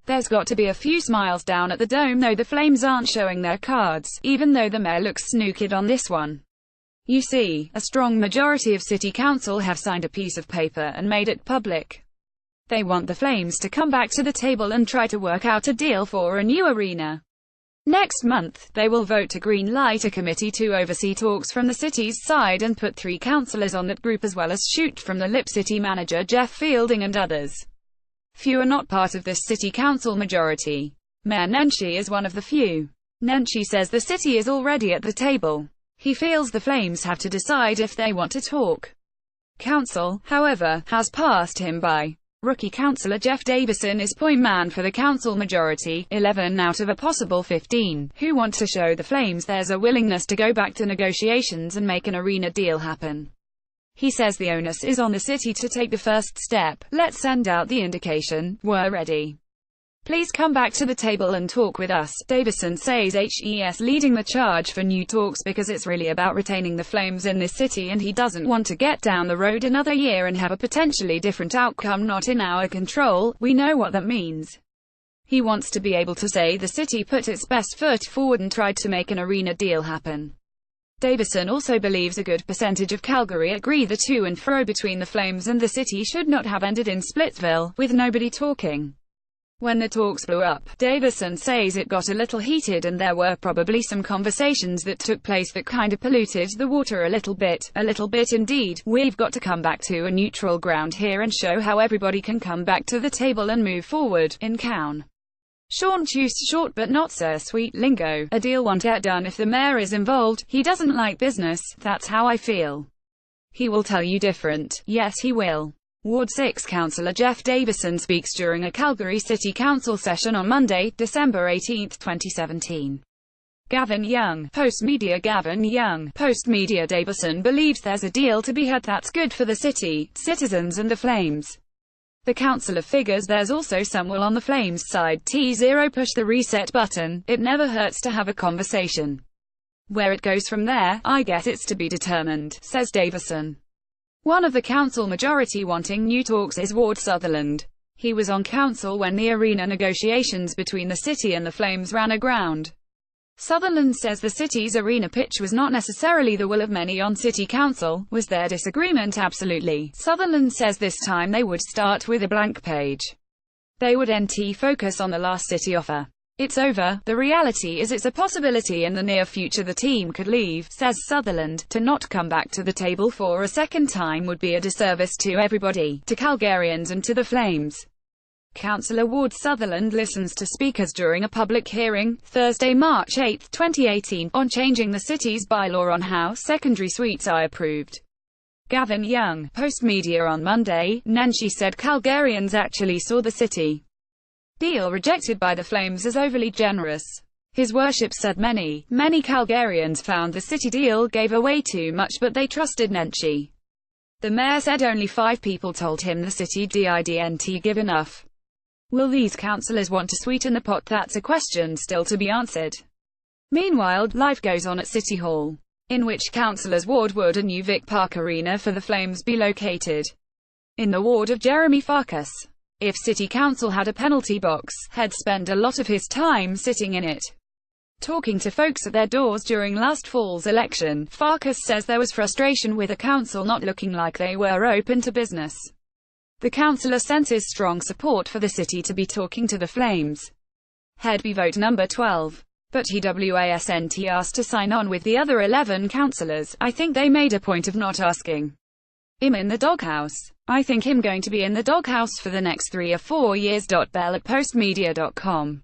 There's got to be a few smiles down at the Dome though. The Flames aren't showing their cards, even though the mayor looks snookered on this one. You see, a strong majority of city council have signed a piece of paper and made it public. They want the Flames to come back to the table and try to work out a deal for a new arena. Next month, they will vote to green-light a committee to oversee talks from the city's side and put 3 councillors on that group, as well as shoot from the lip city manager Jeff Fielding and others. Few are not part of this city council majority. Mayor Nenshi is one of the few. Nenshi says the city is already at the table. He feels the Flames have to decide if they want to talk. Council, however, has passed him by. Rookie councillor Jeff Davison is point man for the council majority, 11 out of a possible 15, who want to show the Flames there's a willingness to go back to negotiations and make an arena deal happen. He says the onus is on the city to take the first step. Let's send out the indication, we're ready. Please come back to the table and talk with us. Davison says HES leading the charge for new talks because it's really about retaining the Flames in this city, and he doesn't want to get down the road another year and have a potentially different outcome not in our control. We know what that means. He wants to be able to say the city put its best foot forward and tried to make an arena deal happen. Davison also believes a good percentage of Calgary agree the to and fro between the Flames and the city should not have ended in Splitsville, with nobody talking. When the talks blew up, Davison says it got a little heated and there were probably some conversations that took place that kinda polluted the water a little bit indeed. We've got to come back to a neutral ground here and show how everybody can come back to the table and move forward. In Cown. Sean used short but not so sweet lingo. A deal won't get done if the mayor is involved. He doesn't like business. That's how I feel. He will tell you different. Yes, he will. Ward 6 Councillor Jeff Davison speaks during a Calgary City Council session on Monday, December 18, 2017. Gavin Young, Post-Media Gavin Young, Post-Media Davison believes there's a deal to be had that's good for the city, citizens and the Flames. The councillor figures there's also some will on the Flames side T0 push the reset button. It never hurts to have a conversation. Where it goes from there, I guess it's to be determined, says Davison. One of the council majority wanting new talks is Ward Sutherland. He was on council when the arena negotiations between the city and the Flames ran aground. Sutherland says the city's arena pitch was not necessarily the will of many on city council. Was there disagreement? Absolutely. Sutherland says this time they would start with a blank page. They would focus on the last city offer. It's over. The reality is it's a possibility in the near future the team could leave, says Sutherland. To not come back to the table for a second time would be a disservice to everybody, to Calgarians and to the Flames. Councillor Ward Sutherland listens to speakers during a public hearing, Thursday, March 8, 2018, on changing the city's bylaw on how secondary suites are approved. Gavin Young, Post-Media on Monday, Nenshi said Calgarians actually saw the city deal rejected by the Flames as overly generous. His worship said many Calgarians found the city deal gave away too much, but they trusted Nenshi. The mayor said only 5 people told him the city didn't give enough. Will these councillors want to sweeten the pot? That's a question still to be answered. Meanwhile, life goes on at City Hall, in which councillors ward would a new Vic Park arena for the Flames be located. In the ward of Jeremy Farkas. If City Council had a penalty box, he'd spend a lot of his time sitting in it. Talking to folks at their doors during last fall's election, Farkas says there was frustration with the council not looking like they were open to business. The councillor senses strong support for the city to be talking to the Flames. He'd be vote number 12. But he wasn't asked to sign on with the other 11 councillors. I think they made a point of not asking him in the doghouse. I think him going to be in the doghouse for the next 3 or 4 years. Bell at postmedia.com